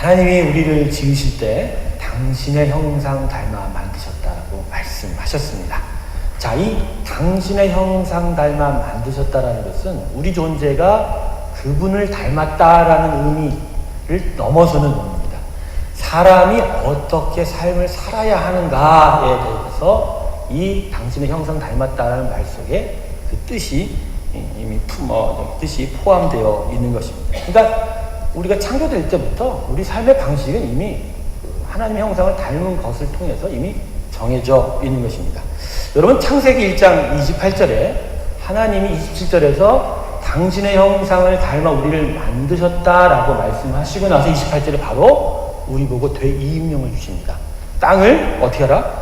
하나님이 우리를 지으실 때 당신의 형상 닮아 만드셨다라고 말씀하셨습니다. 자, 이 당신의 형상 닮아 만드셨다라는 것은 우리 존재가 그분을 닮았다라는 의미를 넘어서는 의미입니다. 사람이 어떻게 삶을 살아야 하는가에 대해서 이 당신의 형상 닮았다라는 말 속에 그 뜻이 이미 뜻이 포함되어 있는 것입니다. 그러니까 우리가 창조될 때부터 우리 삶의 방식은 이미 하나님의 형상을 닮은 것을 통해서 이미 정해져 있는 것입니다. 여러분, 창세기 1장 28절에 하나님이 27절에서 당신의 형상을 닮아 우리를 만드셨다라고 말씀하시고 나서 28절에 바로 우리 보고 되이임명을 주십니다. 땅을 어떻게 하라?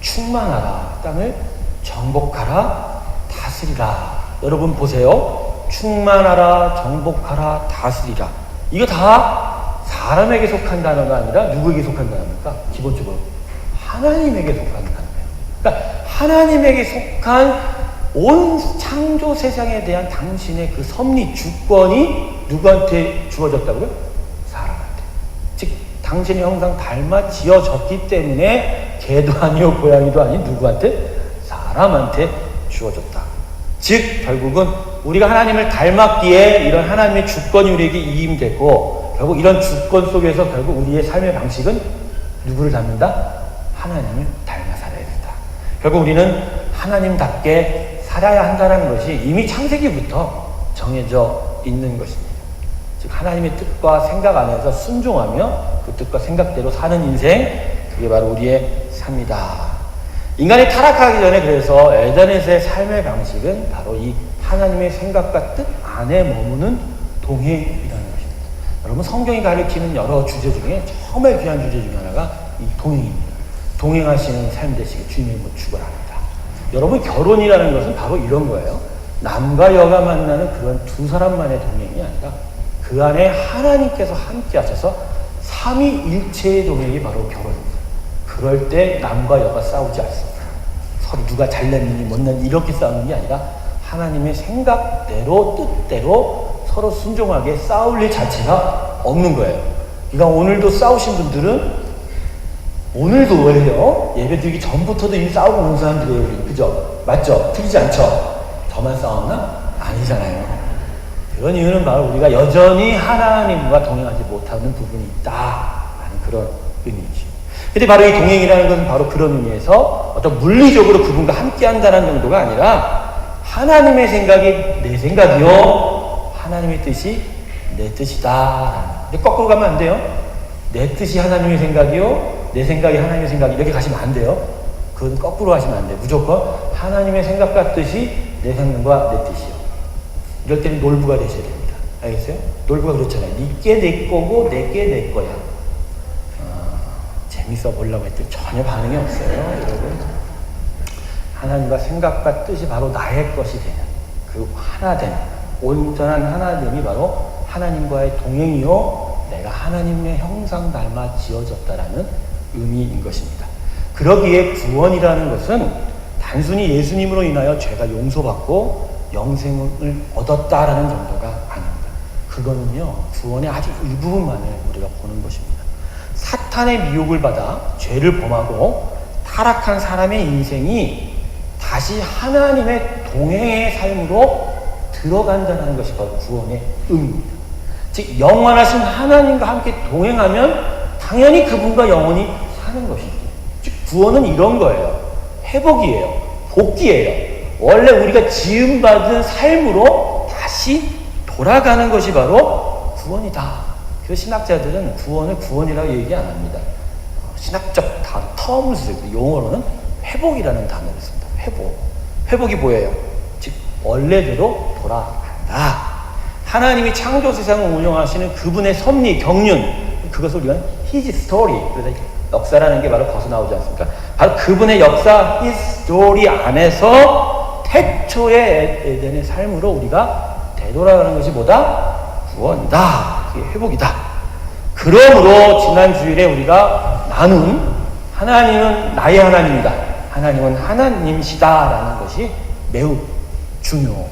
충만하라. 땅을 정복하라. 다스리라. 여러분 보세요. 충만하라. 정복하라. 다스리라. 이거 다 사람에게 속한 단어가 아니라 누구에게 속한 단어입니까? 기본적으로 하나님에게 속한 단어예요. 그러니까 하나님에게 속한 온 창조 세상에 대한 당신의 그 섭리 주권이 누구한테 주어졌다고요? 사람한테. 즉 당신의 형상 닮아 지어졌기 때문에 개도 아니요 고양이도 아닌 누구한테? 사람한테 주어졌다. 즉 결국은 우리가 하나님을 닮았기에 이런 하나님의 주권이 우리에게 이임되고, 결국 이런 주권 속에서 결국 우리의 삶의 방식은 누구를 닮는다? 하나님을 닮아 살아야 된다. 결국 우리는 하나님답게 살아야 한다는 것이 이미 창세기부터 정해져 있는 것입니다. 즉 하나님의 뜻과 생각 안에서 순종하며 그 뜻과 생각대로 사는 인생, 그게 바로 우리의 삶이다. 인간이 타락하기 전에 그래서 에덴에서의 삶의 방식은 바로 이 하나님의 생각과 뜻 안에 머무는 동행이라는 것입니다. 여러분, 성경이 가리키는 여러 주제 중에 정말 귀한 주제 중에 하나가 이 동행입니다. 동행하시는 삶 되시길 주님의 축원합니다. 여러분, 결혼이라는 것은 바로 이런 거예요. 남과 여가 만나는 그런 두 사람만의 동행이 아니라 그 안에 하나님께서 함께 하셔서 삼위일체의 동행이 바로 결혼입니다. 그럴 때 남과 여가 싸우지 않습니다. 서로 누가 잘났느니 못났느니 이렇게 싸우는 게 아니라 하나님의 생각대로 뜻대로 서로 순종하게 싸울 일 자체가 없는 거예요. 그러니까 오늘도 싸우신 분들은 오늘도 왜 해요? 예배 드리기 전부터도 이미 싸우고 오는 사람들이에요. 그죠? 맞죠? 틀리지 않죠? 저만 싸웠나? 아니잖아요. 그런 이유는 바로 우리가 여전히 하나님과 동행하지 못하는 부분이 있다라는 그런 의미이죠. 근데 바로 이 동행이라는 것은 바로 그런 의미에서 어떤 물리적으로 그분과 함께 한다는 정도가 아니라 하나님의 생각이 내 생각이요, 하나님의 뜻이 내 뜻이다. 근데 거꾸로 가면 안 돼요. 내 뜻이 하나님의 생각이요, 내 생각이 하나님의 생각, 이렇게 가시면 안 돼요. 그건 거꾸로 하시면 안 돼요. 무조건 하나님의 생각과 뜻이 내 생각과 내 뜻이요. 이럴 때는 놀부가 되셔야 됩니다. 알겠어요? 놀부가 그렇잖아요. 니께 내 거고 내게 내 거야. 재밌어 보려고 했더니 전혀 반응이 없어요. 여러분, 하나님과 생각과 뜻이 바로 나의 것이 되는 그 하나됨, 온전한 하나됨이 바로 하나님과의 동행이요, 내가 하나님의 형상 닮아 지어졌다라는 의미인 것입니다. 그러기에 구원이라는 것은 단순히 예수님으로 인하여 죄가 용서받고 영생을 얻었다라는 정도가 아닙니다. 그거는요, 구원의 아주 일부분만을 우리가 보는 것입니다. 사탄의 미혹을 받아 죄를 범하고 타락한 사람의 인생이 다시 하나님의 동행의 삶으로 들어간다는 것이 바로 구원의 의미입니다. 즉 영원하신 하나님과 함께 동행하면 당연히 그분과 영원히 사는 것이죠. 즉 구원은 이런 거예요. 회복이에요. 복귀예요. 원래 우리가 지음받은 삶으로 다시 돌아가는 것이 바로 구원이다. 그래서 신학자들은 구원을 구원이라고 얘기 안 합니다. 신학적 terms, 용어로는 회복이라는 단어를 씁니다. 회복이 뭐예요? 즉 원래대로 돌아간다. 하나님이 창조 세상을 운영하시는 그분의 섭리, 경륜, 그것을 우리가 His story, 그래서 역사라는 게 바로 거기서 나오지 않습니까? 바로 그분의 역사, His story 안에서 태초의 에덴의 삶으로 우리가 되돌아가는 것이 뭐다? 구원이다. 그게 회복이다. 그러므로 지난 주일에 우리가 나눈 하나님은 나의 하나님이다, 하나님은 하나님이시다라는 것이 매우 중요합니다.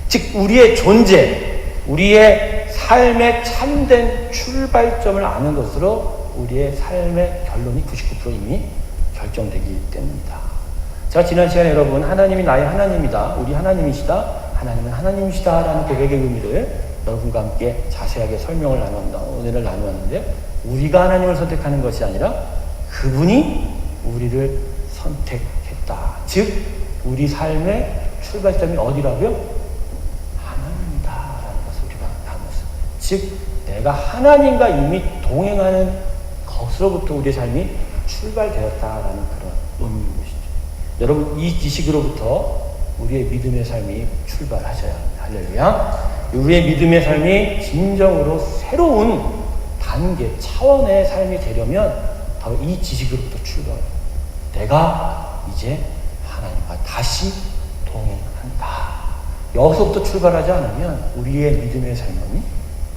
즉 우리의 존재, 우리의 삶의 참된 출발점을 아는 것으로 우리의 삶의 결론이 99% 이미 결정되기 때문이다. 제가 지난 시간에 여러분 하나님이 나의 하나님이다, 우리 하나님이시다, 하나님은 하나님이시다 라는 고백의 의미를 여러분과 함께 자세하게 설명을 오늘 나누었는데, 우리가 하나님을 선택하는 것이 아니라 그분이 우리를 선택했다. 즉 우리 삶의 출발점이 어디라고요? 하나님이다 라는 것을 우리가 나눴어요. 즉 내가 하나님과 이미 동행하는 것으로부터 우리의 삶이 출발되었다라는 그런 의미인 것이죠. 여러분 이 지식으로부터 우리의 믿음의 삶이 출발하셔야 합니다. 할렐루야. 우리의 믿음의 삶이 진정으로 새로운 단계, 차원의 삶이 되려면 바로 이 지식으로부터 출발해요. 내가 이제 하나님과 다시 동행한다. 여기서부터 출발하지 않으면 우리의 믿음의 삶은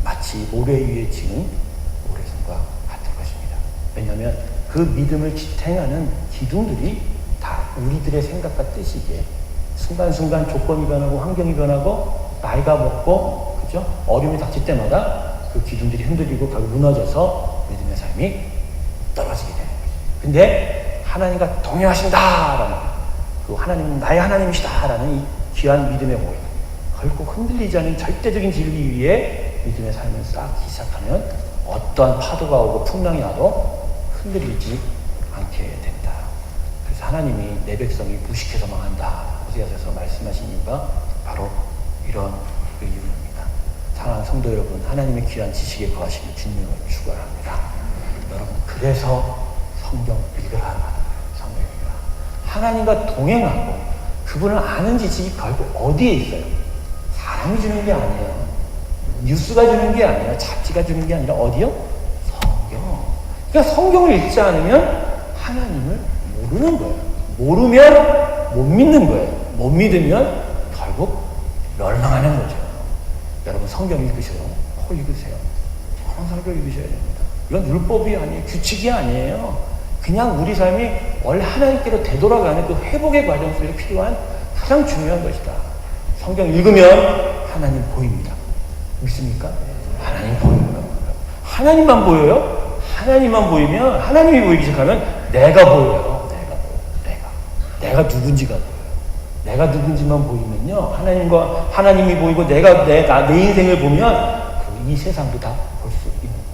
마치 모래 위에 지는 모래성과 같은 것입니다. 왜냐하면 그 믿음을 지탱하는 기둥들이 다 우리들의 생각과 뜻이기에 순간순간 조건이 변하고 환경이 변하고 나이가 먹고 그죠? 어려움이 닥칠 때마다 그 기둥들이 흔들리고 결국 무너져서 믿음의 삶이 떨어지게 되는 거죠. 근데 하나님과 동행하신다라는 그 하나님은 나의 하나님이시다라는 이 귀한 믿음의 모임, 결국 흔들리지 않는 절대적인 진리 위에 믿음의 삶을 쌓기 시작하면 어떠한 파도가 오고 풍랑이 와도 흔들리지 않게 된다. 그래서 하나님이 내 백성이 무식해서 망한다 호세아서에서 말씀하신 이유가 바로 이런 이유입니다. 사랑하는 성도 여러분, 하나님의 귀한 지식에 거하시길 주님을 축원합니다. 여러분 그래서 성경 읽으라 하는 성경입니다. 하나님과 동행하고 그분을 아는 지식이 결국 어디에 있어요? 사람이 주는 게 아니에요. 뉴스가 주는 게 아니에요. 잡지가 주는 게 아니라 어디요? 성경. 그러니까 성경을 읽지 않으면 하나님을 모르는 거예요. 모르면 못 믿는 거예요. 못 믿으면 결국 멸망하는 거죠. 여러분 성경 읽으세요. 꼭 읽으세요. 항상 읽으셔야 됩니다. 이건 율법이 아니에요. 규칙이 아니에요. 그냥 우리 삶이 원래 하나님께로 되돌아가는 그 회복의 과정 속에 필요한 가장 중요한 것이다. 성경 읽으면 하나님 보입니다. 믿습니까? 하나님 보입니다. 하나님만 보여요? 하나님만 보이면, 하나님이 보이기 시작하면 내가 보여요. 내가 누군지가 보여요. 내가 누군지만 보이면요, 하나님이 보이고 내가 내 인생을 보면 이 세상도 다 볼 수 있는 거예요.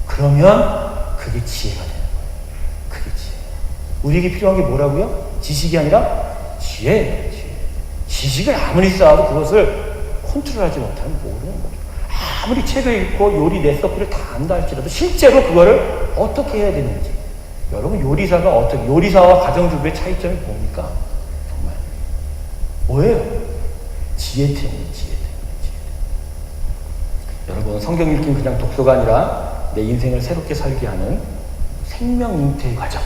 그러면 그게 지혜가 되는 거예요. 그게 지혜. 우리에게 필요한 게 뭐라고요? 지식이 아니라 지혜예요. 지식을 아무리 쌓아도 그것을 컨트롤하지 못하면 모르는 거죠. 아무리 책을 읽고 요리 레시피를 다 안다 할지라도 실제로 그거를 어떻게 해야 되는지. 여러분 요리사와 가정주부의 차이점이 뭡니까? 정말 뭐예요? 지혜 때문에. 여러분 성경 읽기는 그냥 독서가 아니라 내 인생을 새롭게 살게 하는 생명 잉태의 과정,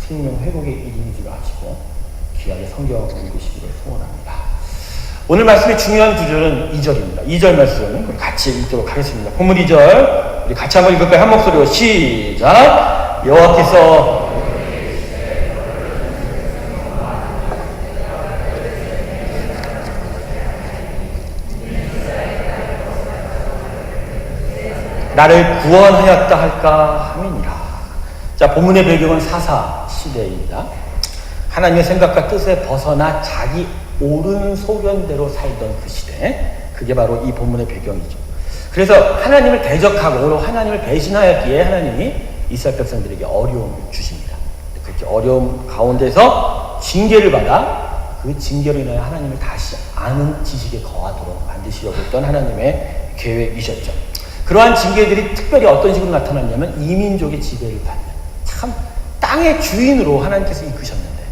생명 회복의 일인 줄 아시고 귀하게 성경을 읽으시기를 소원합니다. 오늘 말씀의 중요한 구절은 2절입니다. 2절 말씀 우리 같이 읽도록 하겠습니다. 본문 2절 우리 같이 한번 읽을까요? 한 목소리로 시작. 여호와께서 나를 구원하였다 할까 함이니라. 자, 본문의 배경은 사사 시대입니다. 하나님의 생각과 뜻에 벗어나 자기 옳은 소견대로 살던 그 시대, 그게 바로 이 본문의 배경이죠. 그래서 하나님을 대적하고 하나님을 배신하였기에 하나님이 이스라엘 백성들에게 어려움을 주십니다. 그렇게 어려움 가운데서 징계를 받아 그 징계로 인하여 하나님을 다시 아는 지식에 거하도록 만드시려고 했던 하나님의 계획이셨죠. 그러한 징계들이 특별히 어떤 식으로 나타났냐면 이민족의 지배를 받는, 참 땅의 주인으로 하나님께서 이끄셨는데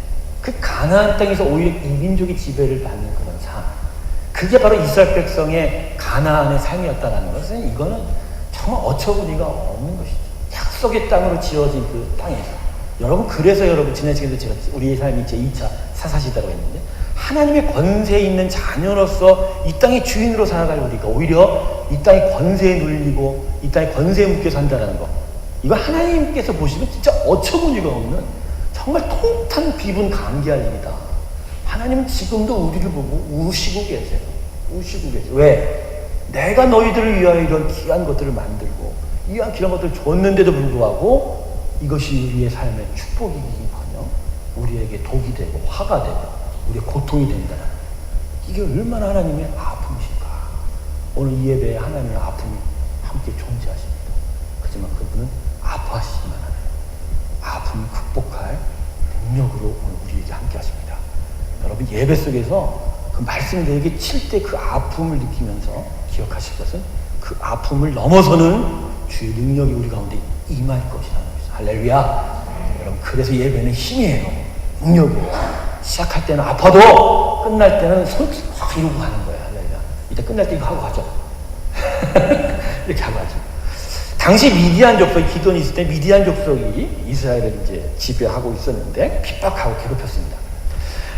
그 가나안 땅에서 오히려 이민족의 지배를 받는 그런 삶, 그게 바로 이스라엘 백성의 가나안의 삶이었다는 것은, 이거는 정말 어처구니가 없는 것이죠. 약속의 땅으로 지어진 그 땅에서. 여러분, 그래서 여러분 지난 시간에도 제가 우리의 삶이 제2차 사사시대라고 했는데, 하나님의 권세 있는 자녀로서 이 땅의 주인으로 살아갈 우리가 오히려 이 땅의 권세에 눌리고 이 땅의 권세에 묶여 산다는 거, 이거 하나님께서 보시면 진짜 어처구니가 없는, 정말 통탄 비분 감개할 일이다. 하나님은 지금도 우리를 보고 우시고 계세요. 우시고 계세요. 왜? 내가 너희들을 위하여 이런 귀한 것들을 만들고 귀한 것들을 줬는데도 불구하고 이것이 우리의 삶의 축복이기커녕 우리에게 독이 되고 화가 되고 우리의 고통이 된다는 이게 얼마나 하나님의 아픔이실까. 오늘 이 예배에 하나님의 아픔이 함께 존재하십니다. 하지만 그분은 아파하시지만 않아요. 아픔을 극복할 능력으로 오늘 우리에게 함께 하십니다. 여러분 예배 속에서 그 말씀이 내게 칠 때 그 아픔을 느끼면서 기억하실 것은 그 아픔을 넘어서는 주의 능력이 우리 가운데 임할 것이라는 것이죠. 할렐루야. 여러분 그래서 예배는 힘이에요. 능력이에요. 시작할 때는 아파도 끝날 때는 손 확 이러고 가는 거예요. 할렐루야. 이따 끝날 때 이거 하고 가죠. 이렇게 하고 가죠. 당시 미디안 족속이 기돈이 있을 때 미디안 족속이 이스라엘을 이제 지배하고 있었는데 핍박하고 괴롭혔습니다.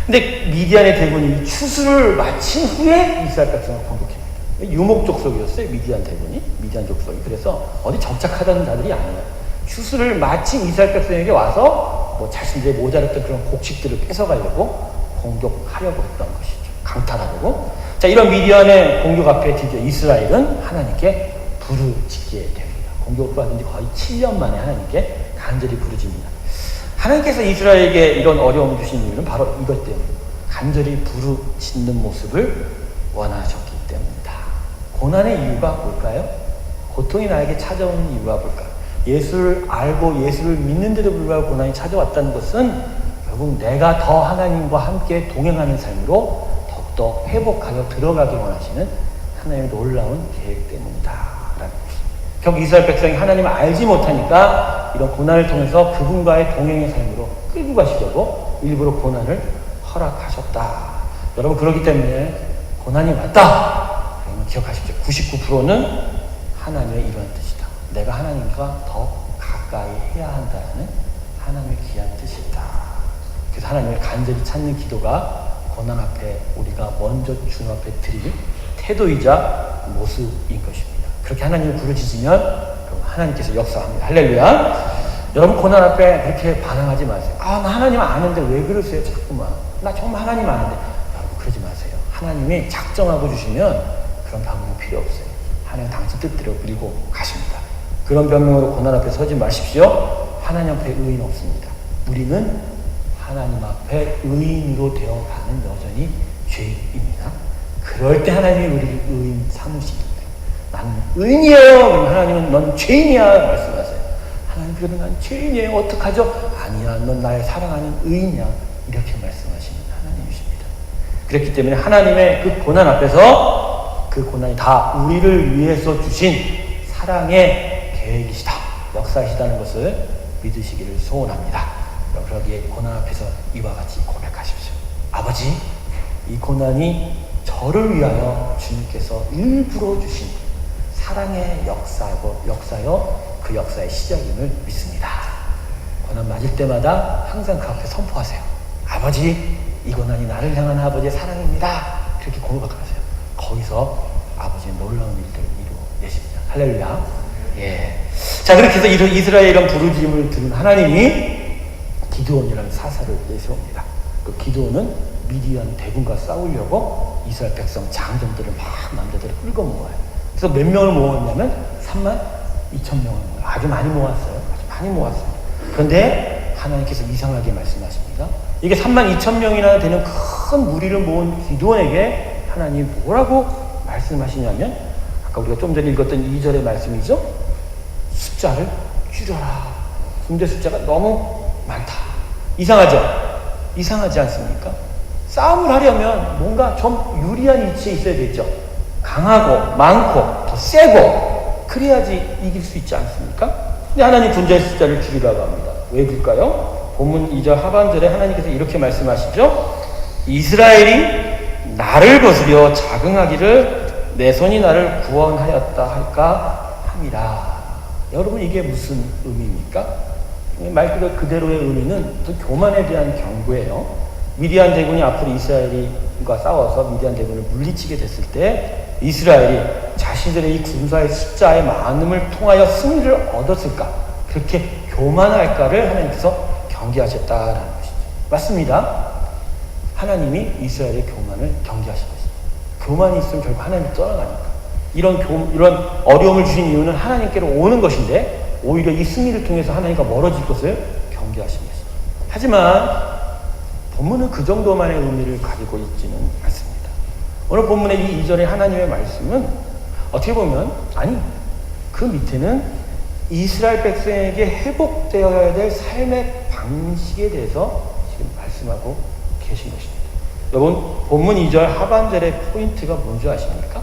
근데 미디안의 대군이 추수를 마친 후에 이스라엘 백성을 공격합니다. 유목 족속이었어요. 미디안 대군이 미디안 족속이. 그래서 어디 정착하던 자들이 아니에요. 추수를 마친 이스라엘 백성에게 와서 뭐 자신들의 모자랐던 그런 곡식들을 뺏어가려고 공격하려고 했던 것이죠. 강탈하려고. 자, 이런 미디안의 공격 앞에 드디어 이스라엘은 하나님께 부르짖게 됩니다. 공격을 받은 지 거의 7년 만에 하나님께 간절히 부르짖습니다. 하나님께서 이스라엘에게 이런 어려움을 주신 이유는 바로 이것 때문에 간절히 부르짖는 모습을 원하셨기 때문이다. 고난의 이유가 뭘까요? 고통이 나에게 찾아오는 이유가 뭘까요? 예수를 알고 예수를 믿는데도 불구하고 고난이 찾아왔다는 것은 결국 내가 더 하나님과 함께 동행하는 삶으로 더욱더 회복하여 들어가기 원하시는 하나님의 놀라운 계획 때문이다 라는 것입니다. 결국 이스라엘 백성이 하나님을 알지 못하니까 이런 고난을 통해서 그분과의 동행의 삶으로 끌고 가시려고 일부러 고난을 허락하셨다. 여러분 그렇기 때문에 고난이 왔다. 그러면 기억하십시오. 99%는 하나님의 이러한 뜻이다. 내가 하나님과 더 가까이 해야 한다는 하나님의 귀한 뜻이다. 그래서 하나님을 간절히 찾는 기도가 고난 앞에 우리가 먼저 주님 앞에 드릴 태도이자 모습인 것입니다. 그렇게 하나님을 부르짖으면 그럼 하나님께서 역사합니다. 할렐루야. 여러분 고난 앞에 그렇게 반항하지 마세요. 나 하나님 아는데 왜 그러세요? 자꾸만. 나 정말 하나님 아는데. 여러분 그러지 마세요. 하나님이 작정하고 주시면 그런 변명이 필요 없어요. 하나님 당신 뜻대로 그리고 가십니다. 그런 변명으로 고난 앞에 서지 마십시오. 하나님 앞에 의인 없습니다. 우리는 하나님 앞에 의인으로 되어가는 여전히 죄인입니다. 그럴 때 하나님이 우리를 의인 삼으십니다. 나는 의인이에요. 그럼 하나님은 넌 죄인이야 말씀하세요. 하나님 그래도 난 죄인이에요. 어떡하죠? 아니야. 넌 나의 사랑하는 의인이야. 이렇게 말씀하시는 하나님이십니다. 그렇기 때문에 하나님의 그 고난 앞에서 그 고난이 다 우리를 위해서 주신 사랑의 계획이시다. 역사이시다는 것을 믿으시기를 소원합니다. 그러기에 고난 앞에서 이와 같이 고백하십시오. 아버지, 이 고난이 저를 위하여 주님께서 일부러 주신 사랑의 역사여 그 역사의 시작임을 믿습니다. 고난 맞을 때마다 항상 그 앞에 선포하세요. 아버지, 이 고난이 나를 향한 아버지의 사랑입니다. 그렇게 고백하세요. 거기서 아버지의 놀라운 일들을 이루어내십니다. 할렐루야. 예. 자, 그렇게 해서 이스라엘의 이런 부르짖음을 들은 하나님이 기드온이라는 사사를 내세웁니다. 그 기드온은 미디안 대군과 싸우려고 이스라엘 백성 장정들을 막 남자들을 끌고 모아요. 그래서 몇 명을 모았냐면 32,000명을 모아요. 아주 많이 모았어요. 아주 많이 모았어요. 그런데 하나님께서 이상하게 말씀하십니다. 이게 32,000명이나 되는 큰 무리를 모은 기드온에게 하나님이 뭐라고 말씀하시냐면 아까 우리가 좀 전에 읽었던 2절의 말씀이죠. 숫자를 줄여라. 군대 숫자가 너무 많다. 이상하죠? 이상하지 않습니까? 싸움을 하려면 뭔가 좀 유리한 위치에 있어야 되죠. 강하고 많고 더 세고 그래야지 이길 수 있지 않습니까? 근데 하나님 군대의 숫자를 줄이라고 합니다. 왜 줄까요? 본문 2절 하반절에 하나님께서 이렇게 말씀하시죠. 이스라엘이 나를 거스려 자긍하기를 내 손이 나를 구원하였다 할까 함이라. 여러분 이게 무슨 의미입니까? 말 그대로의 의미는 그 교만에 대한 경고예요. 미디안 대군이 앞으로 이스라엘과 싸워서 미디안 대군을 물리치게 됐을 때 이스라엘이 자신들의 이 군사의 숫자의 많음을 통하여 승리를 얻었을까? 그렇게 교만할까를 하나님께서 경계하셨다라는 것이죠. 맞습니다. 하나님이 이스라엘의 교만을 경계하신 것입니다. 교만이 있으면 결국 하나님이 떠나가니까. 이런 어려움을 주신 이유는 하나님께로 오는 것인데 오히려 이 승리를 통해서 하나님과 멀어질 것을 경계하신 것입니다. 하지만 본문은 그 정도만의 의미를 가지고 있지는 않습니다. 오늘 본문의 이 2절의 하나님의 말씀은 어떻게 보면 그 밑에는 이스라엘 백성에게 회복되어야 될 삶의 방식에 대해서 지금 말씀하고 계신 것입니다. 여러분, 본문 2절 하반절의 포인트가 뭔지 아십니까?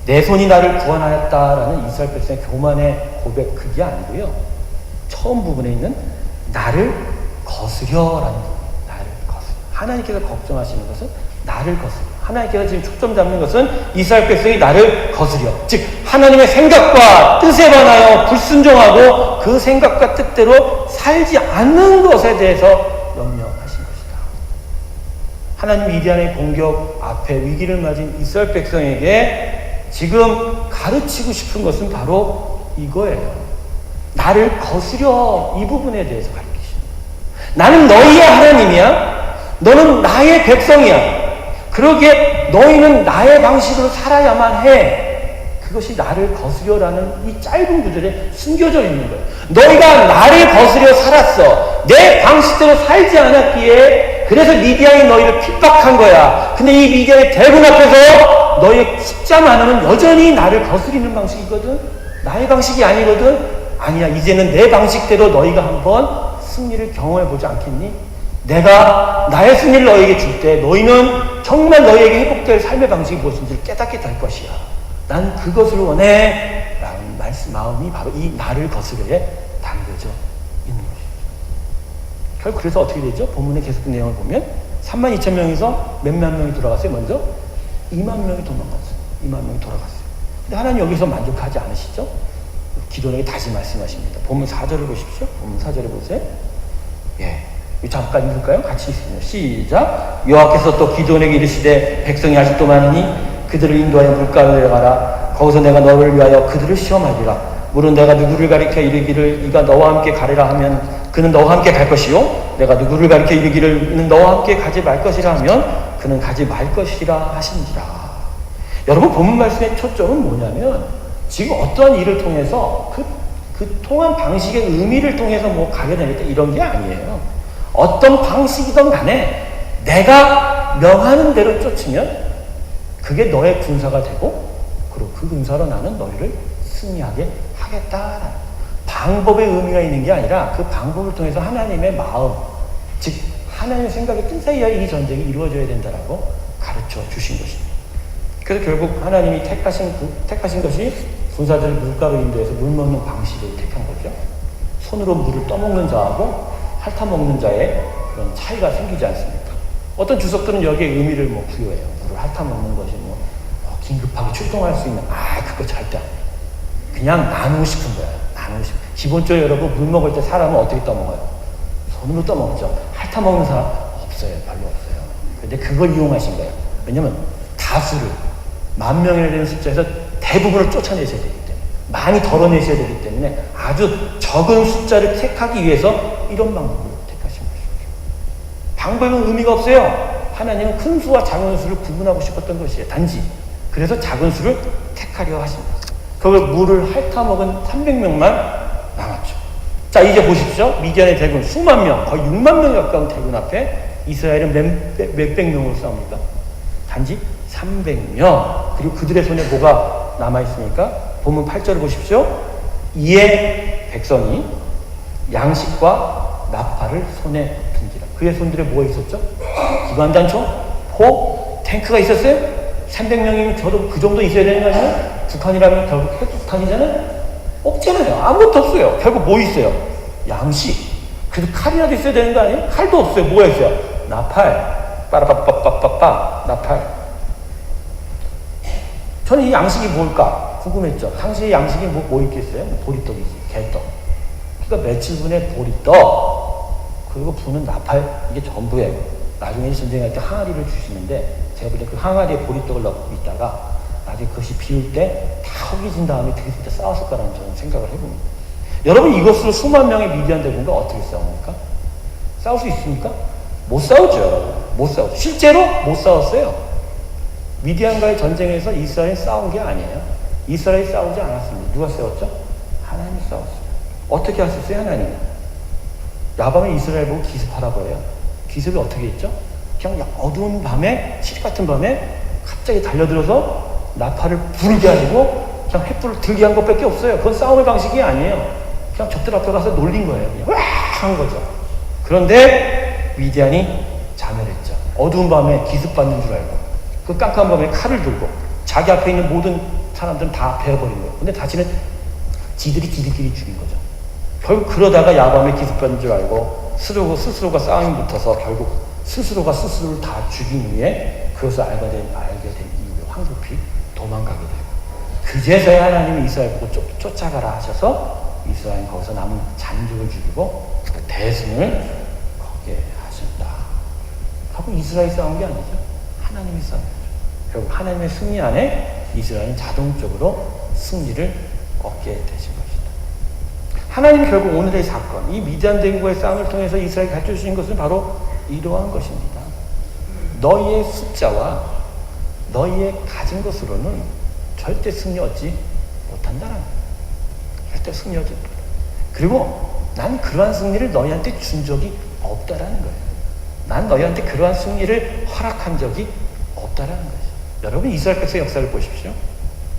내 손이 나를 구원하였다라는 이스라엘 백성의 교만의 고백, 그게 아니고요. 처음 부분에 있는 나를 거스려라는 부분, 나를 거스려. 하나님께서 걱정하시는 것은 나를 거스려. 하나님께서 지금 초점 잡는 것은 이스라엘 백성이 나를 거스려. 즉 하나님의 생각과 뜻에 반하여 불순종하고 그 생각과 뜻대로 살지 않는 것에 대해서 염려하신 것이다. 하나님 미디안의 공격 앞에 위기를 맞은 이스라엘 백성에게 지금 가르치고 싶은 것은 바로 이거예요. 나를 거스려, 이 부분에 대해서 가르치십니다. 나는 너희의 하나님이야. 너는 나의 백성이야. 그러기에 너희는 나의 방식으로 살아야만 해. 그것이 나를 거스려라는 이 짧은 구절에 숨겨져 있는 거예요. 너희가 나를 거스려 살았어. 내 방식대로 살지 않았기에 그래서 미디안이 너희를 핍박한 거야. 근데 이 미디안의 대군 앞에서 너희의 숫자 많으면 여전히 나를 거스리는 방식이거든. 나의 방식이 아니거든. 아니야, 이제는 내 방식대로 너희가 한번 승리를 경험해보지 않겠니? 내가 나의 승리를 너희에게 줄 때 너희는 정말 너희에게 회복될 삶의 방식이 무엇인지를 깨닫게 될 것이야. 난 그것을 원해. 라는 마음이 바로 이 나를 거스려에 담겨져 있는 것이죠. 결국 그래서 어떻게 되죠? 본문의 계속 내용을 보면 32,000명에서 몇만 명이 돌아갔어요. 먼저 2만 명이 도망갔어요. 2만 명이 돌아갔어요. 근데 하나님 여기서 만족하지 않으시죠? 기도원에게 다시 말씀하십니다. 본문 4절을 보십시오. 본문 4절을 보세요. 예. 잠깐 읽을까요? 같이 읽습니다. 시작. 여호와께서 또 기드온에게 이르시되 백성이 아직도 많으니 그들을 인도하여 물가로 가라. 거기서 내가 너를 위하여 그들을 시험하리라. 물은 내가 누구를 가리켜 이르기를 이가 너와 함께 가리라 하면 그는 너와 함께 갈 것이요 내가 누구를 가리켜 이르기를 이는 너와 함께 가지 말 것이라 하면 그는 가지 말 것이라 하신지라. 여러분, 본문 말씀의 초점은 뭐냐면 지금 어떠한 일을 통해서 그 통한 방식의 의미를 통해서 뭐 가게 되겠다 이런 게 아니에요. 어떤 방식이든 간에 내가 명하는 대로 쫓으면 그게 너의 군사가 되고 그리고 그 군사로 나는 너희를 승리하게 하겠다라는 방법의 의미가 있는 게 아니라 그 방법을 통해서 하나님의 마음, 즉 하나님의 생각의 뜻에 의하여 이 전쟁이 이루어져야 된다라고 가르쳐 주신 것입니다. 그래서 결국 하나님이 택하신 것이 군사들을 물가로 인도해서 물 먹는 방식을 택한 거죠. 손으로 물을 떠먹는 자하고 핥아먹는 자의 그런 차이가 생기지 않습니까? 어떤 주석들은 여기에 의미를 부여해요. 물을 핥아먹는 것이 긴급하게 출동할 수 있는, 그거 절대 안 돼요. 그냥 나누고 싶은 거예요. 나누고 싶은. 기본적으로 여러분, 물 먹을 때 사람은 어떻게 떠먹어요? 손으로 떠먹죠. 핥아먹는 사람 없어요. 별로 없어요. 근데 그걸 이용하신 거예요. 왜냐면 다수를, 10,000명이나 되는 숫자에서 대부분을 쫓아내셔야 되기 때문에, 많이 덜어내셔야 되기 때문에 아주 적은 숫자를 택하기 위해서 이런 방법을 택하신 것이죠. 방법은 의미가 없어요. 하나님은 큰 수와 작은 수를 구분하고 싶었던 것이에요. 단지 그래서 작은 수를 택하려 하신 거예요. 그걸 물을 핥아먹은 300명만 남았죠. 자, 이제 보십시오. 미디안의 대군 수만 명, 거의 6만 명 가까운 대군 앞에 이스라엘은 몇백 명으로 싸웁니까? 단지 300명. 그리고 그들의 손에 뭐가 남아있습니까? 본문 8절을 보십시오. 이에 백성이 양식과 나팔을 손에 든지라. 그의 손들에 뭐가 있었죠? 기관단총, 포, 탱크가 있었어요? 300명이면 저도 그 정도 있어야 되는 거 아니에요? 북한이라면 결국 핵폭탄이잖아요? 없잖아요. 아무것도 없어요. 결국 뭐 있어요? 양식. 그래도 칼이라도 있어야 되는 거 아니에요? 칼도 없어요. 뭐가 있어요? 나팔. 빠라빠빠빠빠빠. 나팔. 저는 이 양식이 뭘까 궁금했죠. 당시의 양식이 뭐 있겠어요? 보리떡이지. 개떡. 그러니까 며칠분의 보리떡, 그리고 부는 나팔, 이게 전부예요. 나중에 전쟁할 때 항아리를 주시는데 제가 볼 때 그 항아리에 보리떡을 넣고 있다가 나중에 그것이 비울 때 다 허기진 다음에 되게 진짜 싸웠을 거라는 저는 생각을 해봅니다. 여러분, 이것으로 수만 명의 미디안 대군과 어떻게 싸웁니까? 싸울 수 있습니까? 못 싸우죠. 못 싸우죠. 실제로 못 싸웠어요. 미디안과의 전쟁에서 이스라엘이 싸운 게 아니에요. 이스라엘이 싸우지 않았습니다. 누가 싸웠죠? 하나님이 싸웠어요. 어떻게 하셨어요, 하나님? 야밤에 이스라엘 보고 기습하라고 해요. 기습이 어떻게 했죠? 그냥 어두운 밤에, 칠흑 같은 밤에 갑자기 달려들어서 나팔을 부르게 하시고 그냥 횃불을 들게 한 것밖에 없어요. 그건 싸움의 방식이 아니에요. 그냥 적들 앞에 가서 놀린 거예요. 그냥 와! 한 거죠. 그런데 미디안이 자멸했죠. 어두운 밤에 기습받는 줄 알고 그 깜깜한 밤에 칼을 들고 자기 앞에 있는 모든 사람들은 다 베어버린 거예요. 근데 다시는 지들끼리 죽인 거죠. 결국 그러다가 야밤에 기습받는 줄 알고 스스로가 싸움이 붙어서 결국 스스로가 스스로를 다 죽인 후에 그것을 알게 된 이후에 황급히 도망가게 돼요. 그제서야 하나님이 이스라엘 보고 쫓아가라 하셔서 이스라엘은 거기서 남은 잔족을 죽이고 그 대승을 거기에 하셨다 하고 이스라엘이 싸운 게 아니죠. 하나님이 싸운 거죠. 결국 하나님의 승리 안에 이스라엘은 자동적으로 승리를 얻게 되신 것이다. 하나님이 결국 오늘의 사건, 이 미디안 대군과의 싸움을 통해서 이스라엘이 가르쳐주신 것은 바로 이러한 것입니다. 너희의 숫자와 너희의 가진 것으로는 절대 승리 얻지 못한다는 거예요. 절대 승리 얻지 못한다. 그리고 난 그러한 승리를 너희한테 준 적이 없다라는 거예요. 난 너희한테 그러한 승리를 허락한 적이 없다라는 거죠. 여러분 이스라엘 백성의 역사를 보십시오.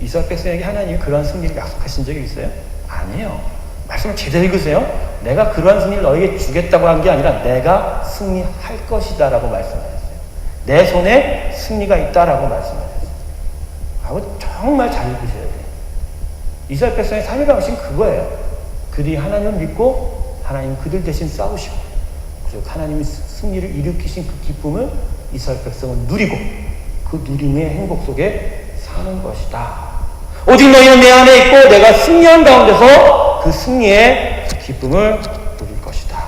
이스라엘 백성에게 하나님이 그러한 승리를 약속하신 적이 있어요? 아니에요. 말씀을 제대로 읽으세요. 내가 그러한 승리를 너에게 주겠다고 한 게 아니라 내가 승리할 것이다 라고 말씀하셨어요. 내 손에 승리가 있다라고 말씀하셨어요. 하고 정말 잘 읽으셔야 돼요. 이스라엘 백성의 삶의 방식은 그거예요. 그들이 하나님을 믿고 하나님 그들 대신 싸우시고 그리고 하나님이 승리를 일으키신 그 기쁨을 이스라엘 백성은 누리고 그 누림의 행복 속에 사는 것이다. 오직 너희는 내 안에 있고 내가 승리한 가운데서 그 승리의 기쁨을 누릴 것이다.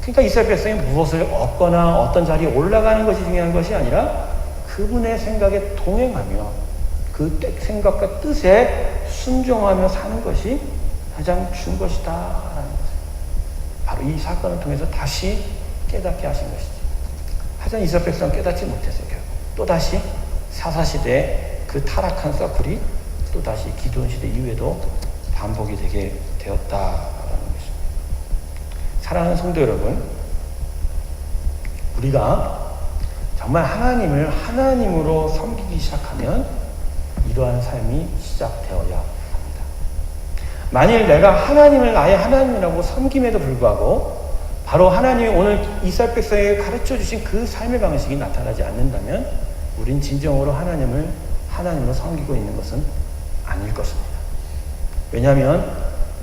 그러니까 이스라엘 백성이 무엇을 얻거나 어떤 자리에 올라가는 것이 중요한 것이 아니라 그분의 생각에 동행하며 그 생각과 뜻에 순종하며 사는 것이 가장 준 것이다 라는 것을 바로 이 사건을 통해서 다시 깨닫게 하신 것이죠. 하지만 이스라엘 백성은 깨닫지 못했어요. 결국 또다시 사사시대의 그 타락한 서클이 또다시 기드온 시대 이후에도 반복이 되게 되었다라는 것입니다. 사랑하는 성도 여러분, 우리가 정말 하나님을 하나님으로 섬기기 시작하면 이러한 삶이 시작되어야 합니다. 만일 내가 하나님을 나의 하나님이라고 섬김에도 불구하고 바로 하나님이 오늘 이스라엘 백성에게 가르쳐 주신 그 삶의 방식이 나타나지 않는다면 우린 진정으로 하나님을 하나님으로 섬기고 있는 것은 아닐 것입니다. 왜냐하면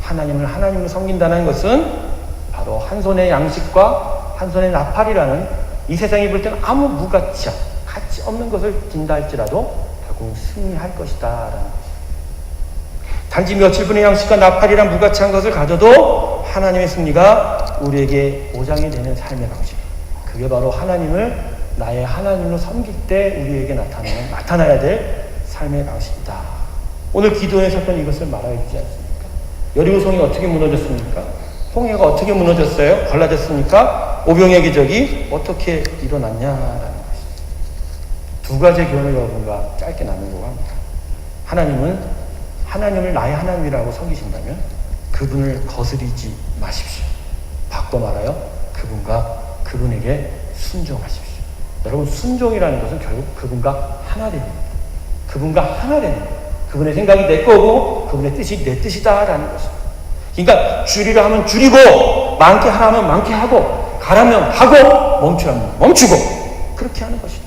하나님을 하나님으로 섬긴다는 것은 바로 한 손의 양식과 한 손의 나팔이라는 이 세상이 볼 때는 아무 무가치한 가치 없는 것을 든다 할지라도 결국 승리할 것이다 라는 것입니다. 단지 며칠 분의 양식과 나팔이란 무가치한 것을 가져도 하나님의 승리가 우리에게 보장이 되는 삶의 방식, 그게 바로 하나님을 나의 하나님으로 섬길 때 우리에게 나타나야 될 삶의 방식이다. 오늘 기도의 사건이 이것을 말하여 주지 않습니까? 여리고성이 어떻게 무너졌습니까? 홍해가 어떻게 무너졌어요? 갈라졌습니까? 오병의 기적이 어떻게 일어났냐라는 것이죠. 두 가지 교훈을 여러분과 짧게 나누려고 합니다. 하나님을 나의 하나님이라고 섬기신다면 그분을 거스리지 마십시오. 바꿔 말하여 그분에게 순종하십시오. 여러분, 순종이라는 것은 결국 그분과 하나 됩니다. 그분과 하나 되는 거예요. 그분의 생각이 내 거고 그분의 뜻이 내 뜻이다라는 것입니다. 그러니까 줄이라 하면 줄이고 많게 하라면 많게 하고 가라면 하고 멈추라면 멈추고 그렇게 하는 것이죠.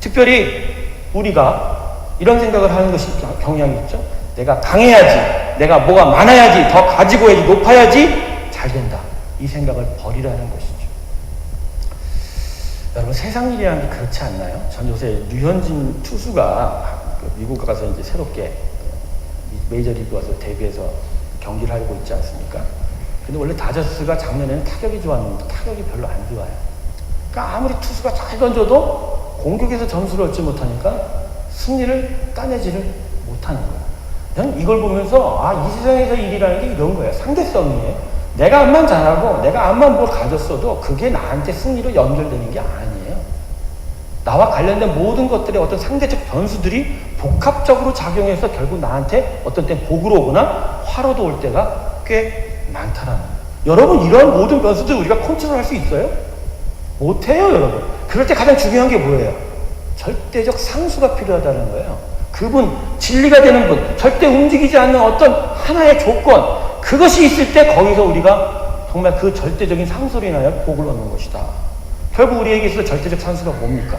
특별히 우리가 이런 생각을 하는 것이 경향이 있죠. 내가 강해야지, 내가 뭐가 많아야지, 더 가지고 해야지, 높아야지 잘 된다. 이 생각을 버리라는 것이죠. 여러분, 세상 일이라는 게 그렇지 않나요? 전 요새 류현진 투수가 미국 가서 이제 새롭게 메이저리그 와서 데뷔해서 경기를 하고 있지 않습니까? 근데 원래 다저스가 작년에는 타격이 좋았는데 타격이 별로 안 좋아요. 그러니까 아무리 투수가 잘 던져도 공격에서 점수를 얻지 못하니까 승리를 따내지를 못하는 거예요. 그냥 이걸 보면서 이 세상에서 일이라는 게 이런 거예요. 상대성이에요. 내가 암만 잘하고 내가 암만 뭘 가졌어도 그게 나한테 승리로 연결되는 게 아니에요. 나와 관련된 모든 것들의 어떤 상대적 변수들이 복합적으로 작용해서 결국 나한테 어떤 때 복으로 오거나 화로도 올 때가 꽤 많다라는 거예요. 여러분, 이런 모든 변수들 우리가 컨트롤할 수 있어요? 못해요, 여러분. 그럴 때 가장 중요한 게 뭐예요? 절대적 상수가 필요하다는 거예요. 그분, 진리가 되는 분, 절대 움직이지 않는 어떤 하나의 조건, 그것이 있을 때 거기서 우리가 정말 그 절대적인 상수로 인하여 복을 얻는 것이다. 결국 우리에게 있어서 절대적 상수가 뭡니까?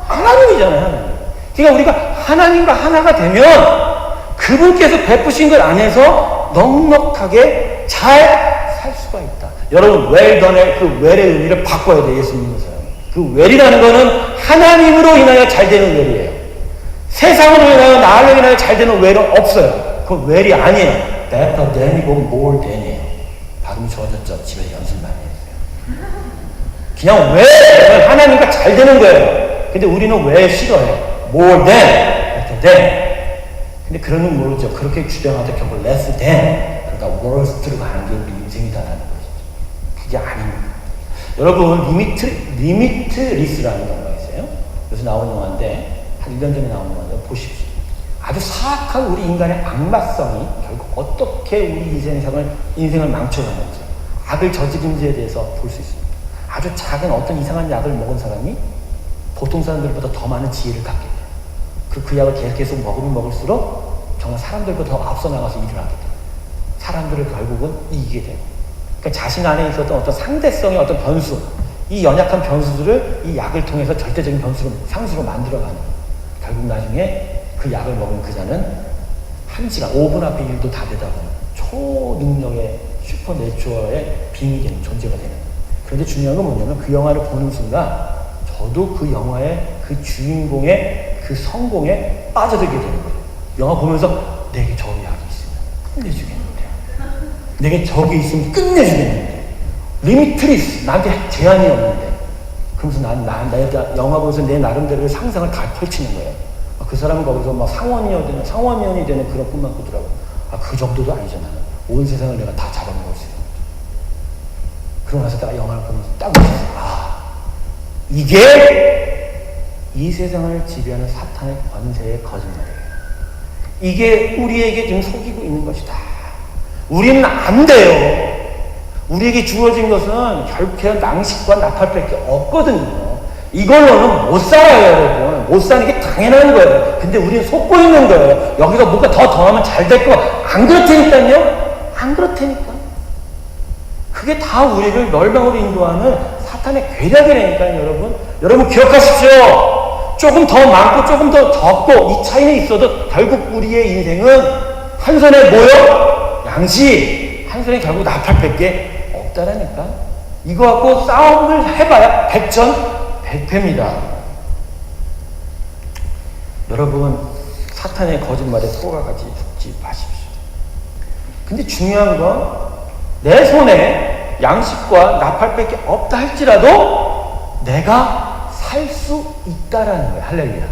하나님이잖아요, 하나님. 그러니까 우리가 하나님과 하나가 되면 그분께서 베푸신 것 안에서 넉넉하게 잘 살 수가 있다. 여러분, 웰던의 그 웰의 의미를 바꿔야 돼, 예수 믿는 사람. 그 웰이라는 거는 하나님으로 인하여 잘 되는 웰이에요. 세상으로 인하여, 나로 인하여 잘 되는 웰은 없어요. 그건 웰이 아니에요. better than이고 more than이에요. 발음이 좋아졌죠? 집에 연습 많이 했어요. 그냥 웰, 하나님과 잘 되는 거예요. 근데 우리는 웰 싫어해요. more than, better than. 근데 그러는 모르죠. 그렇게 주장하다 결국 less than, 그러니까 worst로 가는 게 우리 인생이다라는 것이죠. 그게 아닙니다. 여러분, 리미트리스라는 영화가 있어요. 요새 나온 영화인데, 한 1년 전에 나온 영화인데, 보십시오. 아주 사악한 우리 인간의 악마성이 결국 어떻게 우리 인생을 망쳐가는지, 악을 저지른지에 대해서 볼 수 있습니다. 아주 작은 어떤 이상한 약을 먹은 사람이 보통 사람들보다 더 많은 지혜를 갖게 돼요. 그 약을 계속 먹으면 먹을수록 정말 사람들보다 더 앞서 나가서 일을 하게 돼요. 사람들을 결국은 이기게 되고. 그러니까 자신 안에 있었던 어떤 상대성의 어떤 변수, 이 연약한 변수들을 이 약을 통해서 절대적인 변수로, 상수로 만들어가는. 결국 나중에 그 약을 먹은 그자는 1시간, 5분 앞에 일도 다 되다 보면 초능력의 슈퍼내추럴의 빙이 되는 존재가 되는. 그런데 중요한 건 뭐냐면 그 영화를 보는 순간 저도 그 영화의 그 주인공의 그 성공에 빠져들게 되는 거예요. 영화 보면서 내게 저 약이 있으면 끝내주겠는데, 내게 저기 있으면 끝내주겠는데, 리미트리스, 나한테 제한이 없는데. 그러면서 난 영화 보면서 내 나름대로의 상상을 다 펼치는 거예요. 그 사람은 거기서 막 상원의원이 되는 그런 꿈만 꾸더라고요. 그 정도도 아니잖아. 온 세상을 내가 다 잡아먹을 수 있는 거죠. 그러고 나서 내가 영화를 보면서 딱 느꼈어요. 이게 이 세상을 지배하는 사탄의 권세의 거짓말이에요. 이게 우리에게 지금 속이고 있는 것이다. 우리는 안 돼요. 우리에게 주어진 것은 결국에는 낭식과 나팔밖에 없거든요. 이걸로는 못 살아요, 여러분. 못 사는 게 당연한 거예요. 근데 우리는 속고 있는 거예요. 여기서 뭔가 더 하면 잘 될 거. 안 그렇다니까요? 안 그렇다니까. 그게 다 우리를 멸망으로 인도하는 사탄의 괴력이라니까요, 여러분. 여러분 기억하십시오. 조금 더 많고 조금 더 적고 이 차이는 있어도 결국 우리의 인생은 한 손에 뭐요? 양식. 한 손에 결국 나팔밖에 없다라니까. 이거 갖고 싸움을 해봐야 백전백패입니다. 여러분, 사탄의 거짓말에 속아가지 죽지 마십시오. 근데 중요한 건 내 손에 양식과 나팔밖에 없다 할지라도 내가 살 수 있다라는 거예요. 할렐루야.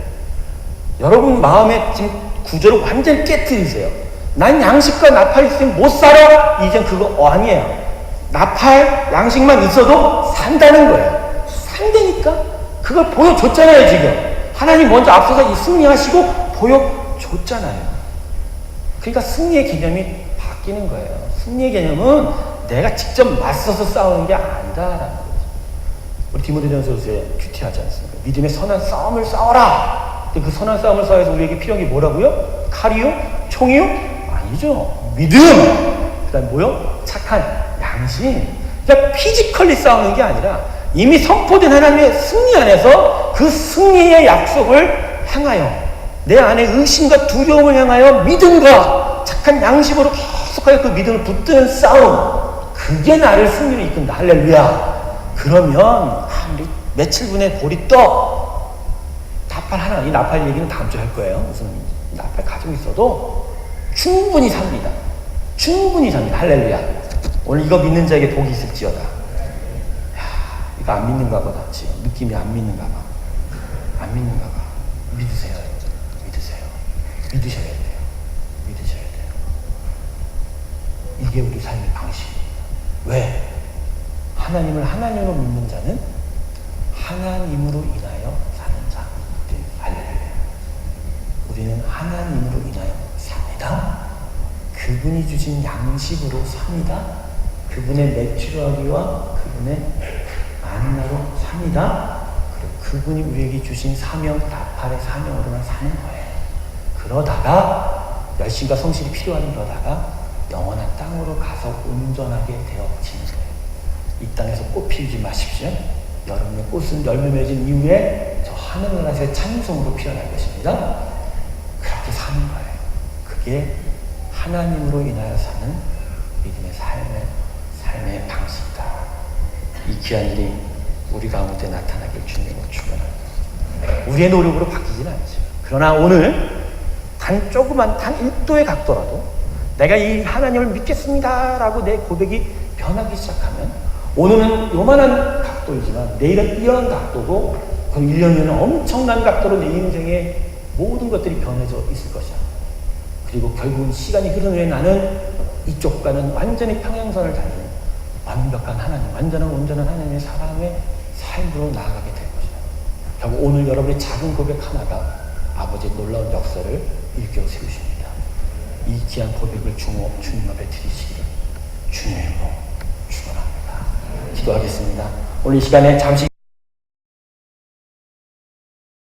여러분 마음에 지금 구조를 완전히 깨트리세요. 난 양식과 나팔 있으면 못 살아? 이젠 그거 아니에요. 나팔, 양식만 있어도 산다는 거예요. 산다니까? 그걸 보여줬잖아요, 지금. 하나님 먼저 앞서서 이 승리하시고 보여줬잖아요. 그러니까 승리의 개념이 바뀌는 거예요. 승리의 개념은 내가 직접 맞서서 싸우는 게 아니다라는 거죠. 우리 디모데전서에 큐티하지 않습니까? 믿음의 선한 싸움을 싸워라. 근데 그 선한 싸움을 싸워서 우리에게 필요한 게 뭐라고요? 칼이요? 총이요? 아니죠. 믿음. 그다음에 뭐요? 착한 양심. 그러니까 피지컬리 싸우는 게 아니라 이미 선포된 하나님의 승리 안에서 그 승리의 약속을 향하여 내 안에 의심과 두려움을 향하여 믿음과 착한 양심으로 계속하여 그 믿음을 붙드는 싸움. 그게 나를 승리로 이끈다. 할렐루야. 그러면 우리 며칠분에 볼이 떠. 나팔 하나. 이 나팔 얘기는 다음 주에 할 거예요. 무슨 나팔 가지고 있어도 충분히 삽니다. 충분히 삽니다. 할렐루야. 오늘 이거 믿는 자에게 복이 있을지어다. 이거 안 믿는가 보다. 지금 느낌이 안 믿는가 봐. 안 믿는가 봐. 믿으세요. 믿으세요. 믿으셔야 돼요. 믿으셔야 돼요. 이게 우리 삶의 방식입니다. 왜? 하나님을 하나님으로 믿는 자는 하나님으로 인하여 우리는 하나님으로 인하여 삽니다. 그분이 주신 양식으로 삽니다. 그분의 내추럴리와 그분의 만나로 삽니다. 그리고 그분이 우리에게 주신 사명, 나팔의 사명으로만 사는 거예요. 그러다가 열심과 성실이 필요한 그러다가 영원한 땅으로 가서 온전하게 되어지는 거예요. 이 땅에서 꽃 피우지 마십시오. 여러분의 꽃은 열매 맺은 이후에 저 하늘나라에서 찬송으로 피어날 것입니다. 그렇게 사는 거예요. 그게 하나님으로 인하여 사는 믿음의 삶의 방식이다. 이 귀한 일이 우리 가운데 나타나길 주님으로 축원합니다. 우리의 노력으로 바뀌지는 않죠. 그러나 오늘 단 조그만 단 1도의 각도라도 내가 이 하나님을 믿겠습니다라고 내 고백이 변하기 시작하면 오늘은 요만한 각도이지만 내일은 이런 각도고 그 1년 후에는 엄청난 각도로 내 인생의 모든 것들이 변해져 있을 것이야. 그리고 결국은 시간이 흐른 후에 나는 이쪽과는 완전히 평행선을 달리는 완벽한 하나님, 완전한 온전한 하나님의 사람의 삶으로 나아가게 될 것이다. 결국 오늘 여러분의 작은 고백 하나가 아버지의 놀라운 역사를 일깨워 세우십니다. 이 귀한 고백을 주님 앞에 드리시기를 주님으로 축원합니다. 기도하겠습니다. 오늘 이 시간에 잠시